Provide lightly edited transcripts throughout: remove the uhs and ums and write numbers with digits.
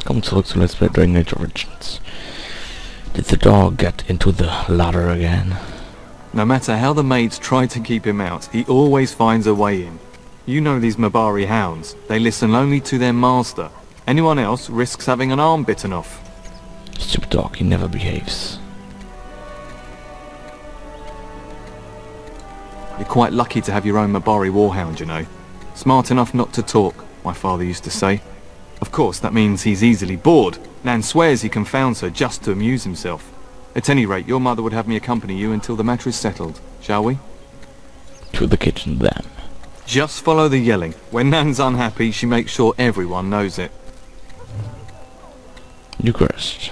Willkommen zurück zu Let's Play Dragon Age Origins. Did the dog get into the ladder again? No matter how the maids try to keep him out, he always finds a way in. You know these Mabari hounds. They listen only to their master. Anyone else risks having an arm bitten off. Stupid dog, he never behaves. You're quite lucky to have your own Mabari warhound, you know. Smart enough not to talk, my father used to say. Of course, that means he's easily bored. Nan swears he confounds her just to amuse himself. At any rate, your mother would have me accompany you until the matter is settled, shall we? To the kitchen then. Just follow the yelling. When Nan's unhappy, she makes sure everyone knows it. Eucharist.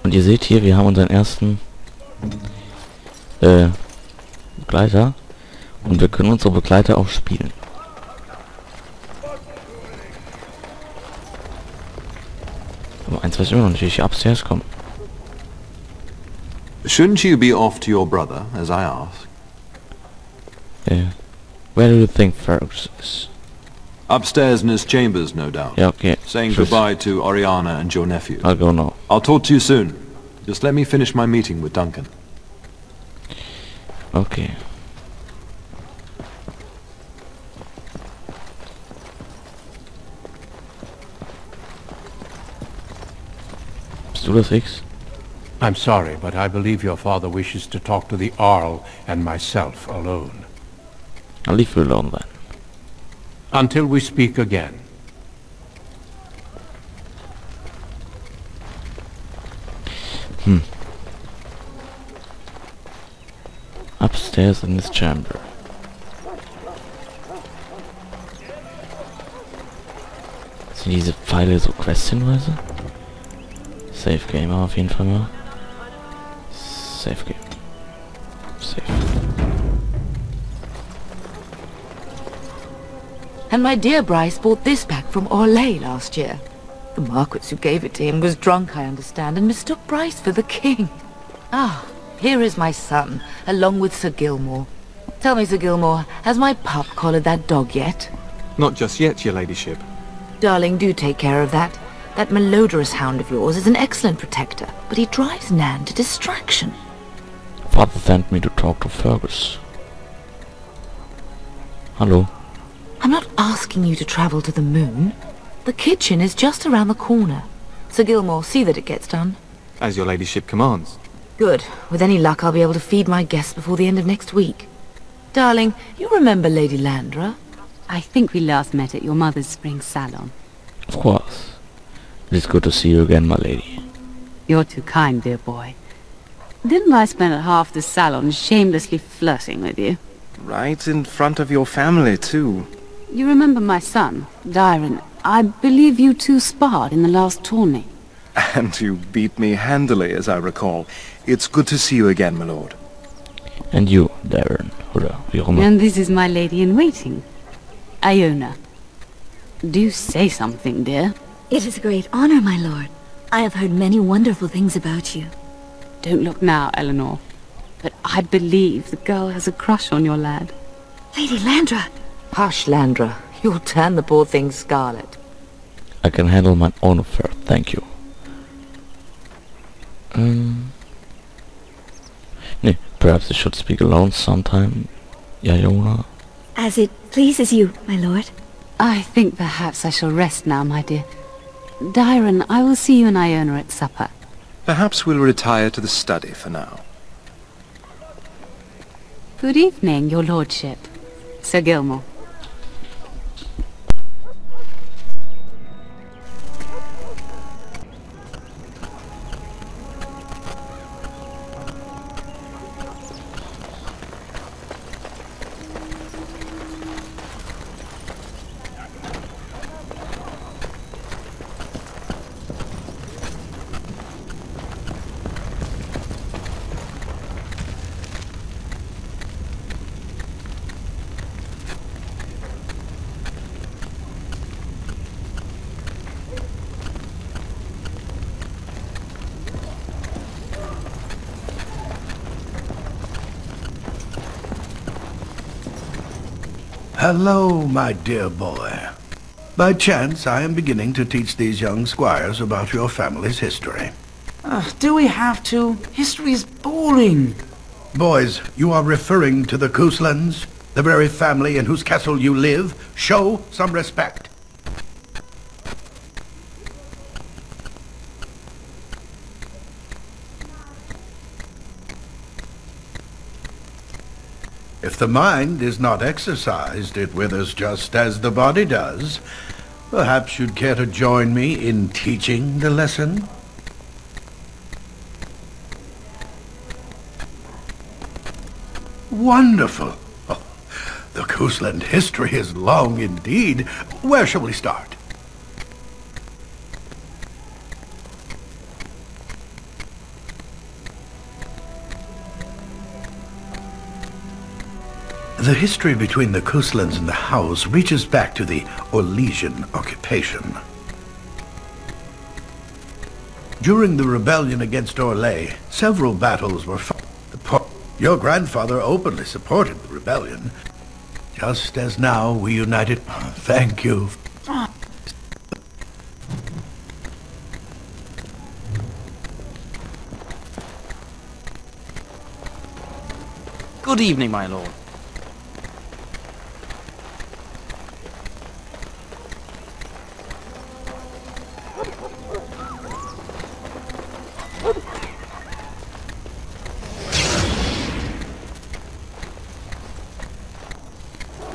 Und ihr seht hier, wir haben unseren ersten Begleiter. Und wir können unsere Begleiter auch spielen. Aber eins weiß ich immer noch nicht, wie ich upstairs komme. Shouldn't you be off to your brother, as I asked? Where do you think Fergus is? Upstairs in his chambers, no doubt. Ja, okay. Saying goodbye to Oriana and your nephew. I'll go now. I'll talk to you soon. Just let me finish my meeting with Duncan. Okay. Bist du das, X? I'm sorry, but I believe your father wishes to talk to the Arl and myself alone. I'll leave you alone then. Until we speak again. Upstairs in his chamber. Sind diese Pfeile so Quest-Hinweise? Safe Game auf jeden Fall mal. Safe Game. Safe. And my dear Bryce bought this back from Orlais last year. The Marquis who gave it to him was drunk, I understand, and mistook Bryce for the king. Ah, here is my son, along with Sir Gilmore. Tell me, Sir Gilmore, has my pup collared that dog yet? Not just yet, your ladyship. Darling, do take care of that. That malodorous hound of yours is an excellent protector, but he drives Nan to distraction. Father sent me to talk to Fergus. Hello. I'm not asking you to travel to the moon. The kitchen is just around the corner. Sir Gilmore, see that it gets done. As your ladyship commands. Good. With any luck, I'll be able to feed my guests before the end of next week. Darling, you remember Lady Landra? I think we last met at your mother's spring salon. Of course. It is good to see you again, my lady. You're too kind, dear boy. Didn't I spend half the salon shamelessly flirting with you? Right in front of your family, too. You remember my son, Dyron. I believe you two sparred in the last tourney. And you beat me handily, as I recall. It's good to see you again, my lord. And you, Darren. Oder wie auch immer. And this is my lady-in-waiting, Iona. Do say something, dear. It is a great honor, my lord. I have heard many wonderful things about you. Don't look now, Eleanor. But I believe the girl has a crush on your lad. Lady Landra! Hush, Landra. You'll turn the poor thing scarlet. I can handle my own affair, thank you. Perhaps I should speak alone sometime, Iona. As it pleases you, my lord. I think perhaps I shall rest now, my dear. Dyron, I will see you and Iona at supper. Perhaps we'll retire to the study for now. Good evening, your lordship. Sir Gilmore. Hello, my dear boy. By chance, I am beginning to teach these young squires about your family's history. Do we have to? History is boring. Boys, you are referring to the Couslands, the very family in whose castle you live. Show some respect. If the mind is not exercised, it withers just as the body does. Perhaps you'd care to join me in teaching the lesson? Wonderful. Oh, the Cousland history is long indeed. Where shall we start? The history between the Couslands and the House reaches back to the Orlesian occupation. During the rebellion against Orlais, several battles were fought. Your grandfather openly supported the rebellion, just as now we united. Thank you. Good evening, my lord.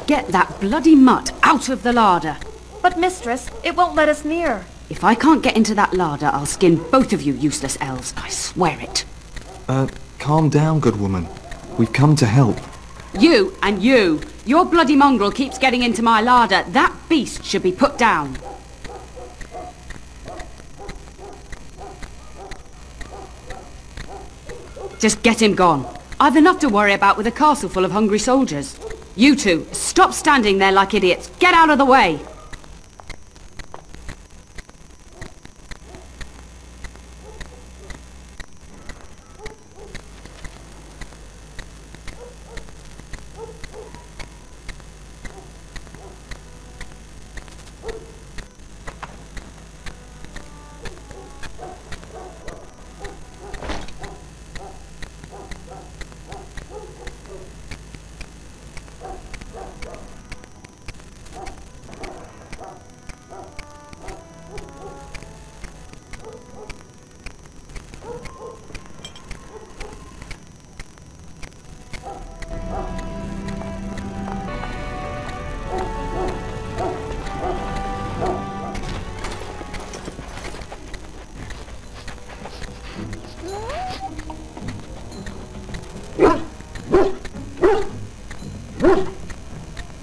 Get that bloody mutt out of the larder. But mistress, it won't let us near. If I can't get into that larder, I'll skin both of you useless elves. I swear it. Calm down, good woman. We've come to help. You and you. Your bloody mongrel keeps getting into my larder. That beast should be put down. Just get him gone. I've enough to worry about with a castle full of hungry soldiers. You two, stop standing there like idiots. Get out of the way.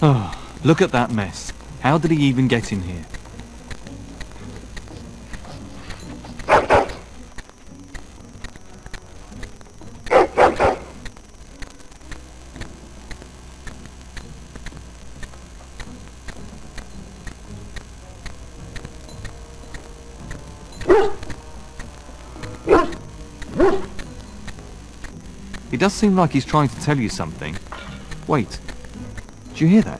Oh, look at that mess. How did he even get in here? He does seem like he's trying to tell you something. Wait. Do you hear that?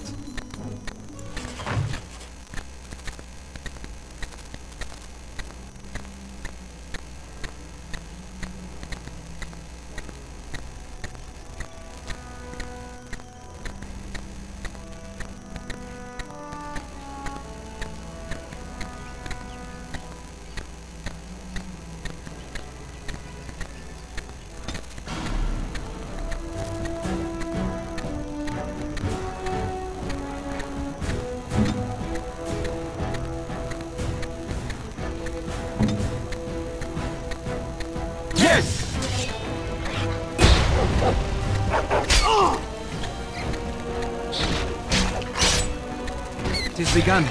It has begun.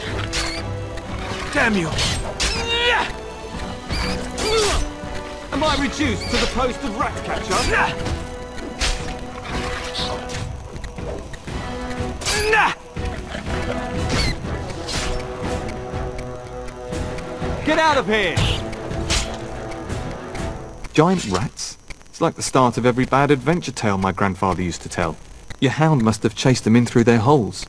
Damn you! Am I reduced to the post of rat catcher? Get out of here! Giant rats? It's like the start of every bad adventure tale my grandfather used to tell. Your hound must have chased them in through their holes.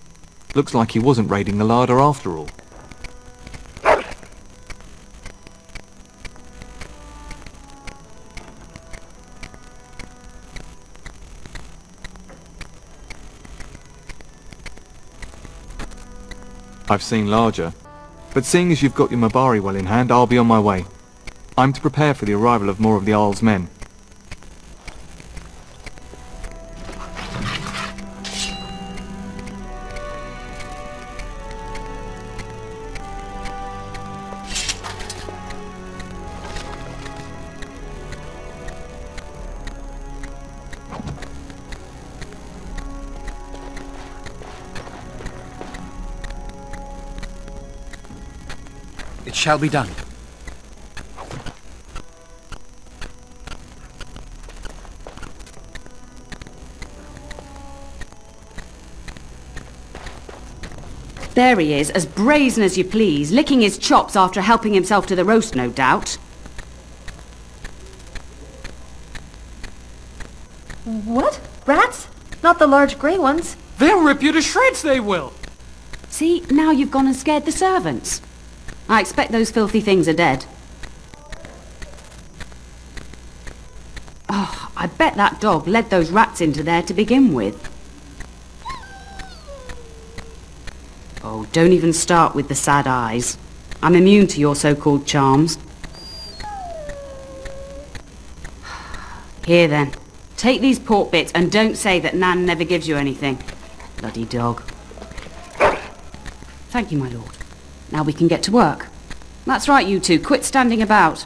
Looks like he wasn't raiding the larder after all. I've seen larger. But seeing as you've got your Mabari well in hand, I'll be on my way. I'm to prepare for the arrival of more of the Arl's men. It shall be done. There he is, as brazen as you please, licking his chops after helping himself to the roast, no doubt. What? Rats? Not the large grey ones. They'll rip you to shreds, they will! See, now you've gone and scared the servants. I expect those filthy things are dead. Oh, I bet that dog led those rats into there to begin with. Oh, don't even start with the sad eyes. I'm immune to your so-called charms. Here then, take these pork bits and don't say that Nan never gives you anything. Bloody dog. Thank you, my lord. Now we can get to work. That's right, you two. Quit standing about.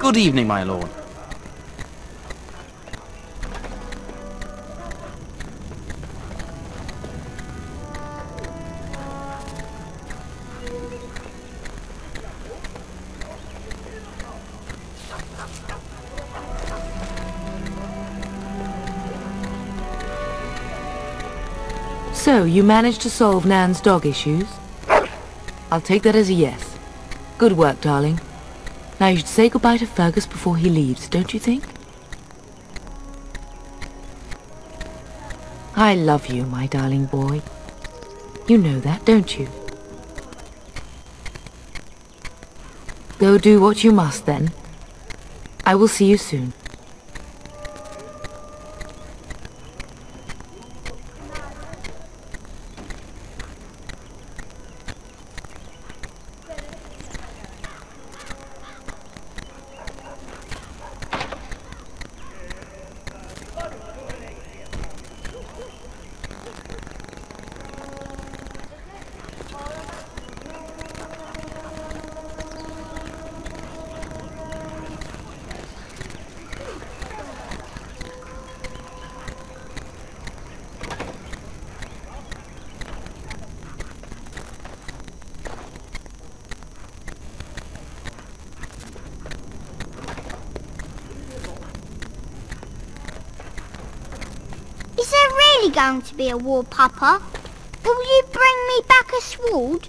Good evening, my lord. So, you managed to solve Nan's dog issues? I'll take that as a yes. Good work, darling. Now you should say goodbye to Fergus before he leaves, don't you think? I love you, my darling boy. You know that, don't you? Go do what you must, then. I will see you soon. Is there really going to be a war, Papa? Will you bring me back a sword?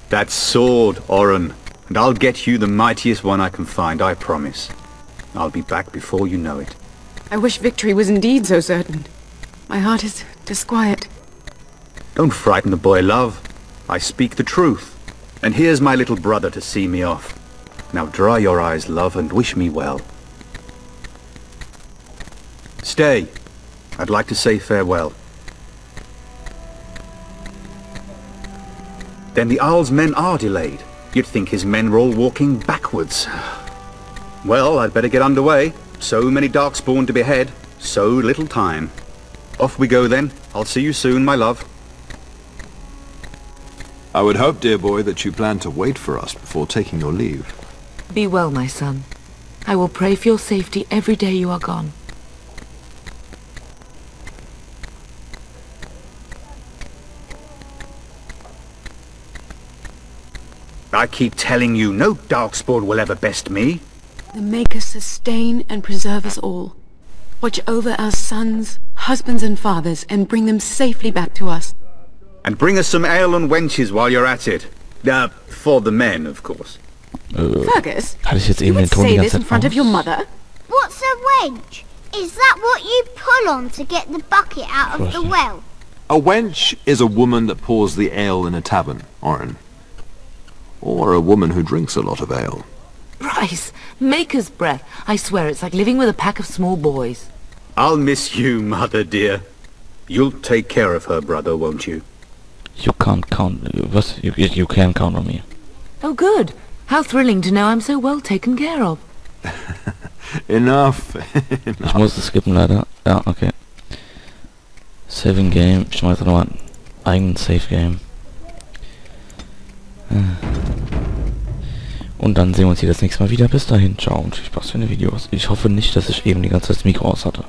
That sword, Oren. And I'll get you the mightiest one I can find, I promise. I'll be back before you know it. I wish victory was indeed so certain. My heart is disquiet. Don't frighten the boy, love. I speak the truth. And here's my little brother to see me off. Now dry your eyes, love, and wish me well. Stay. I'd like to say farewell. Then the Arl's men are delayed. You'd think his men were all walking backwards. Well, I'd better get underway. So many darkspawn to behead. So little time. Off we go then. I'll see you soon, my love. I would hope, dear boy, that you plan to wait for us before taking your leave. Be well, my son. I will pray for your safety every day you are gone. I keep telling you, no darkspawn will ever best me. The Maker sustain and preserve us all. Watch over our sons, husbands and fathers, and bring them safely back to us. And bring us some ale and wenches while you're at it. For the men, of course. Fergus, hatte ich jetzt you eben den would Ton die say ganze this in Zeit front of aus? your mother? What's a wench? Is that what you pull on to get the bucket out of the well? A wench is a woman that pours the ale in a tavern, Oren. Or a woman who drinks a lot of ale. Bryce, maker's breath. I swear it's like living with a pack of small boys. I'll miss you, Mother dear. You'll take care of her, brother, won't you? You can't count... Was? You can count on me. Oh, good. How thrilling to know I'm so well taken care of. Enough. Ich muss es skippen, leider. Ja, okay. Saving Game. Ich schmeiße nochmal einen eigenen Save Game. Und dann sehen wir uns hier das nächste Mal wieder. Bis dahin, ciao und viel Spaß für die Videos. Ich hoffe nicht, dass ich eben die ganze Zeit das Mikro aus hatte.